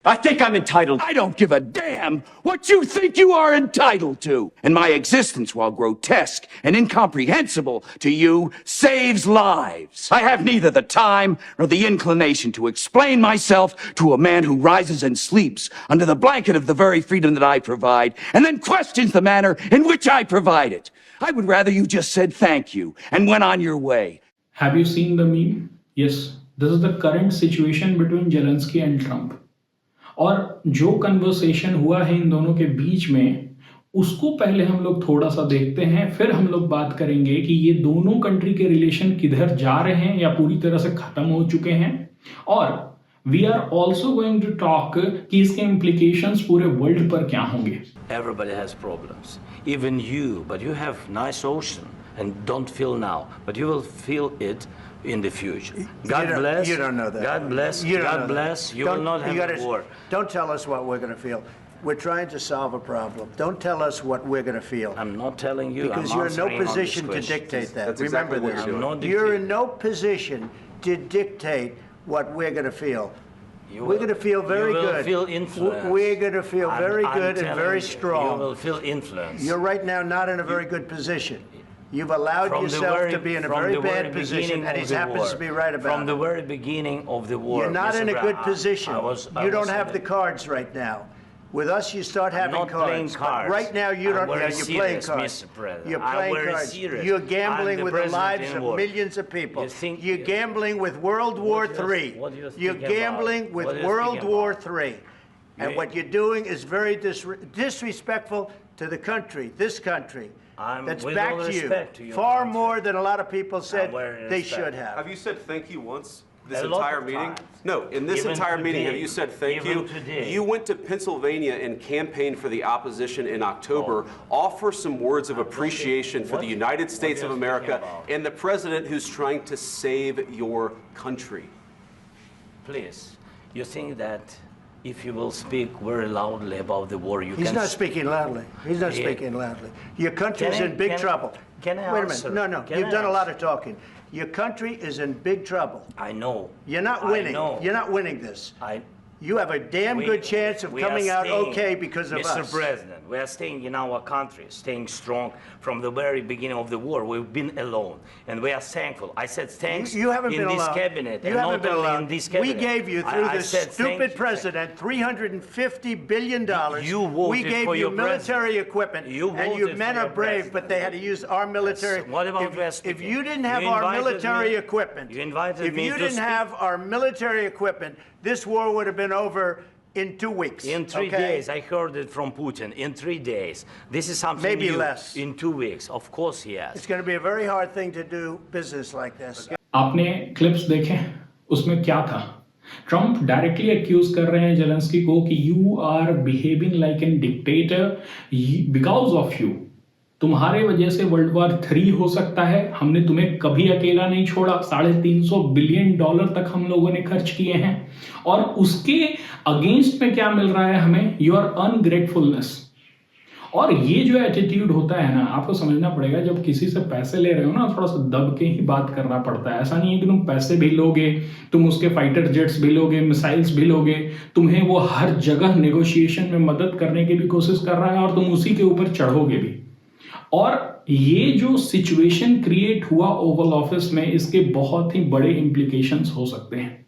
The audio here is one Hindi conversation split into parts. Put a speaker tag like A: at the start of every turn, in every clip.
A: I think I'm entitled. I don't give a damn what you think you are entitled to. And my existence, while grotesque and incomprehensible to you, saves lives. I have neither the time nor the inclination to explain myself to a man who rises and sleeps under the blanket of the very freedom that I provide, and then questions the manner in which I provide it. I would rather you just said thank you and went on your way.
B: Have you seen the meme? Yes, this is the current situation between Zelensky and Trump. और जो कन्वर्सेशन हुआ है इन दोनों के बीच में उसको पहले हम लोग थोड़ा सा देखते हैं, फिर हम लोग बात करेंगे कि ये दोनों कंट्री के रिलेशन किधर जा रहे हैं या पूरी तरह से खत्म हो चुके हैं। और we are also going to talk कि इसके इम्प्लीकेशंस पूरे वर्ल्ड पर क्या होंगे।
C: Everybody has problems, even you, but you have nice ocean and don't feel now, but you will feel it in the future. God bless.
D: You don't know that.
C: God bless. God bless. You will not have a war.
D: Don't tell us what we're going to feel. We're trying to solve a problem. Don't tell us what we're going to feel.
C: I'm not telling you.
D: Because you're in no position to dictate that.
E: That's
D: Remember
E: exactly
D: this. You're in no position to dictate what we're going to feel. We're going to feel very good.
C: You will feel influence.
D: We're going to feel very good and very strong.
C: You will feel influence.
D: You're right now not in a very good position. You've allowed yourself to be in a very bad position, and he happens to be right about it.
C: From the very beginning of the war.
D: You're not in a good position. You don't have the cards right now. With us, you start having cards.
C: I'm not playing cards.
D: Right now, you don't. You're playing cards. You're playing cards. You're gambling with the lives of millions of people. You're gambling with World War III. You're gambling with World War III. And what you're doing is very disrespectful to the country, this country. That's back to you. Far more than a lot of people said they should have.
E: Have you said thank you once this entire meeting? No, in this entire meeting, have you said thank you? You went to Pennsylvania and campaigned for the opposition in October. Offer some words of appreciation for the United States of America and the president who's trying to save your country.
C: Please, you think that if you will speak very loudly about the war, you can...
D: He's not speaking loudly. He's not speaking loudly. Your country's in big trouble.
C: Can I
D: Wait a minute. No. You've done a lot of talking. Your country is in big trouble.
C: I know.
D: You're not winning. You're not winning this. You have a damn good chance of coming out okay because of us.
C: Mr. President, we are staying in our country, staying strong from the very beginning of the war. We've been alone, and we are thankful. I said thanks
D: you haven't
C: in
D: been
C: this
D: alone.
C: cabinet,
D: you
C: and
D: haven't
C: not
D: been
C: only
D: alone.
C: in this cabinet.
D: We gave you, through this stupid president, $350 billion.
C: You voted
D: we gave
C: for
D: you
C: your
D: military
C: president.
D: equipment,
C: You
D: and your
C: voted
D: men
C: for
D: are
C: your
D: brave,
C: president.
D: but they had to use our military.
C: Yes. What about
D: if you didn't have our military equipment,
C: you invited
D: if
C: me
D: you
C: to
D: didn't
C: speak.
D: have our military equipment, this war would have been over in 2 weeks.
C: In 3 days, I heard it from Putin. In 3 days, this is something
D: Maybe
C: new.
D: less.
C: In 2 weeks, of course he has.
D: It's going to be a very hard thing to do business like this.
B: आपने क्लिप्स देखे, उसमें क्या था? ट्रम्प डायरेक्टली एक्यूज कर रहे हैं जेलेंस्की को कि you are behaving like an dictator because of you. तुम्हारे वजह से वर्ल्ड वॉर 3 हो सकता है। हमने तुम्हें कभी अकेला नहीं छोड़ा। $350 बिलियन तक हम लोगों ने खर्च किए हैं, और उसके अगेंस्ट में क्या मिल रहा है हमें? योर अनग्रेटफुलनेस। और ये जो एटीट्यूड होता है ना, आपको समझना पड़ेगा, जब किसी से पैसे ले रहे हो ना, थोड़ा सा दब के ही बात करना पड़ता है। ऐसा नहीं है कि तुम पैसे भी लोगे, तुम उसके फाइटर जेट्स भी लोगे, मिसाइल्स भी लोगे, तुम्हें वो हर जगह नेगोशिएशन में मदद करने की भी कोशिश कर रहा है और तुम उसी के ऊपर चढ़ोगे भी। और ये जो सिचुएशन क्रिएट हुआ ओवल ऑफिस में, इसके बहुत ही बड़े इंप्लीकेशंस हो सकते हैं।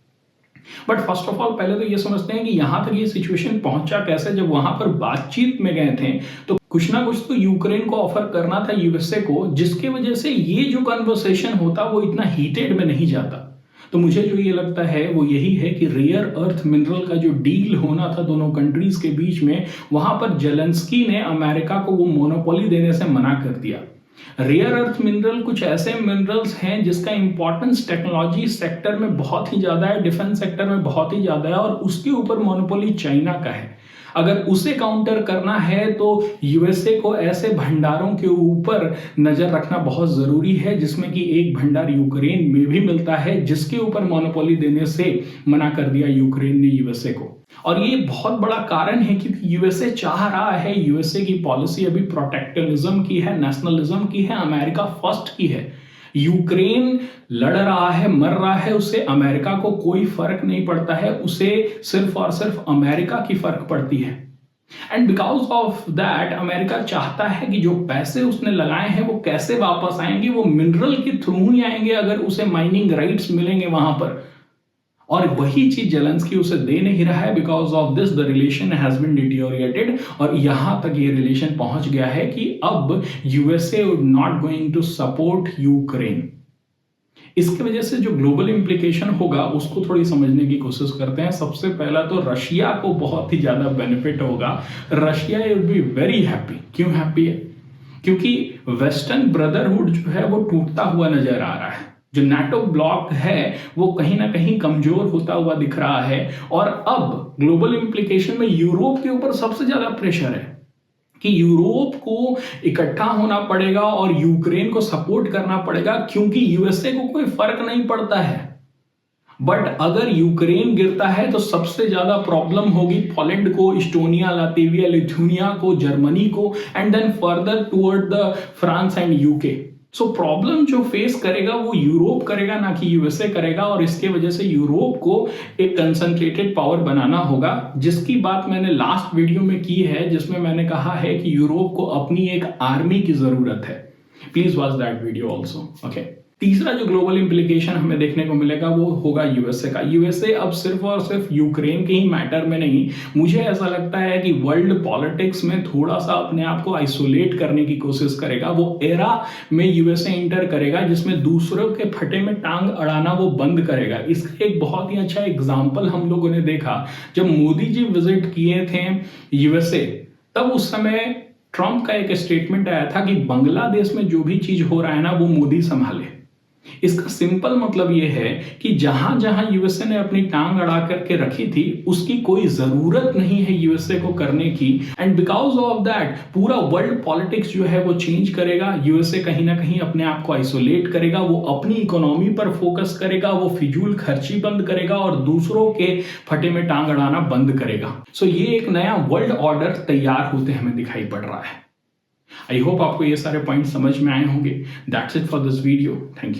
B: बट फर्स्ट ऑफ ऑल पहले तो ये समझते हैं कि यहां तक ये सिचुएशन पहुंचा कैसे। जब वहां पर बातचीत में गए थे तो कुछ ना कुछ तो यूक्रेन को ऑफर करना था यूएसए को, जिसके वजह से ये जो कन्वर्सेशन होता वो इतना हीटेड में नहीं जाता। तो मुझे जो ये लगता है वो यही है कि रेयर अर्थ मिनरल का जो डील होना था दोनों कंट्रीज के बीच में, वहां पर जेलेंस्की ने अमेरिका को वो मोनोपोली देने से मना कर दिया। रेयर अर्थ मिनरल कुछ ऐसे मिनरल्स हैं जिसका इंपॉर्टेंस टेक्नोलॉजी सेक्टर में बहुत ही ज्यादा है, डिफेंस सेक्टर में बहुत ही ज्यादा है, और उसके ऊपर मोनोपोली चाइना का है। अगर उसे काउंटर करना है तो यूएसए को ऐसे भंडारों के ऊपर नजर रखना बहुत जरूरी है, जिसमें कि एक भंडार यूक्रेन में भी मिलता है, जिसके ऊपर मोनोपोली देने से मना कर दिया यूक्रेन ने यूएसए को। और ये बहुत बड़ा कारण है कि यूएसए चाह रहा है, यूएसए की पॉलिसी अभी प्रोटेक्शनिज्म की है, नेशनलिज्म की है, अमेरिका फर्स्ट की है। यूक्रेन लड़ रहा है, मर रहा है, उसे अमेरिका को कोई फर्क नहीं पड़ता है, उसे सिर्फ और सिर्फ अमेरिका की फर्क पड़ती है। And because of that America चाहता है कि जो पैसे उसने लगाए हैं वो कैसे वापस आएंगे, वो मिनरल के थ्रू ही आएंगे अगर उसे माइनिंग राइट्स मिलेंगे वहां पर। और वही चीज जेलेंस्की उसे दे नहीं रहा है। Because of this the relation has been deteriorated, और यहां तक ये रिलेशन पहुंच गया है कि अब USA would not going to support Ukraine. इसकी वजह से जो ग्लोबल इंप्लीकेशन होगा उसको थोड़ी समझने की कोशिश करते हैं। सबसे पहला तो रशिया को बहुत ही ज्यादा बेनिफिट होगा। Russia will be very happy. क्यों हैप्पी है? क्योंकि वेस्टर्न ब्रदरहुड जो है वो टूटता हुआ नजर आ रहा है। जो नाटो ब्लॉक है वो कहीं ना कहीं कमजोर होता हुआ दिख रहा है, और अब ग्लोबल इंप्लीकेशन में यूरोप के ऊपर सबसे ज्यादा प्रेशर है कि यूरोप को इकट्ठा होना पड़ेगा और यूक्रेन को सपोर्ट करना पड़ेगा, क्योंकि यूएसए को कोई फर्क नहीं पड़ता है। बट अगर यूक्रेन गिरता है तो सबसे ज्यादा प्रॉब्लम होगी पोलैंड को, इस्टोनिया, लातविया, लिथुनिया को, जर्मनी को, and then further toward the France and UK. So problem जो फेस करेगा वो यूरोप करेगा, ना कि यूएसए करेगा, और इसके वजह से यूरोप को एक कंसंट्रेटेड पावर बनाना होगा, जिसकी बात मैंने लास्ट वीडियो में की है, जिसमें मैंने कहा है कि यूरोप को अपनी एक आर्मी की जरूरत है। Please watch that video also. Okay, तीसरा जो ग्लोबल इंप्लीकेशन हमें देखने को मिलेगा वो होगा यूएसए का। यूएसए अब सिर्फ और सिर्फ यूक्रेन के ही मैटर में नहीं, मुझे ऐसा लगता है कि वर्ल्ड पॉलिटिक्स में थोड़ा सा अपने आप को आइसोलेट करने की कोशिश करेगा। वो एरा में यूएसए इंटर करेगा जिसमें दूसरों के फटे में टांग अड़ाना वो बंद करेगा। इसका एक बहुत ही अच्छा एग्जाम्पल हम लोगों ने देखा जब मोदी जी विजिट किए थे यूएसए। तब उस समय ट्रंप का एक स्टेटमेंट आया था कि बांग्लादेश में जो भी चीज हो रहा है ना वो मोदी संभाले। इसका सिंपल मतलब यह है कि जहां जहां यूएसए ने अपनी टांग अड़ा करके रखी थी उसकी कोई जरूरत नहीं है यूएसए को करने की। एंड बिकॉज ऑफ दैट पूरा वर्ल्ड पॉलिटिक्स जो है वो चेंज करेगा। यूएसए कहीं ना कहीं अपने आप को आइसोलेट करेगा, वो अपनी इकोनॉमी पर फोकस करेगा, वो फिजूल खर्ची बंद करेगा और दूसरों के फटे में टांग अड़ाना बंद करेगा। सो ये एक नया वर्ल्ड ऑर्डर तैयार होते हमें दिखाई पड़ रहा है। आई होप आपको ये सारे पॉइंट समझ में आए होंगे। That's it for this video. Thank you.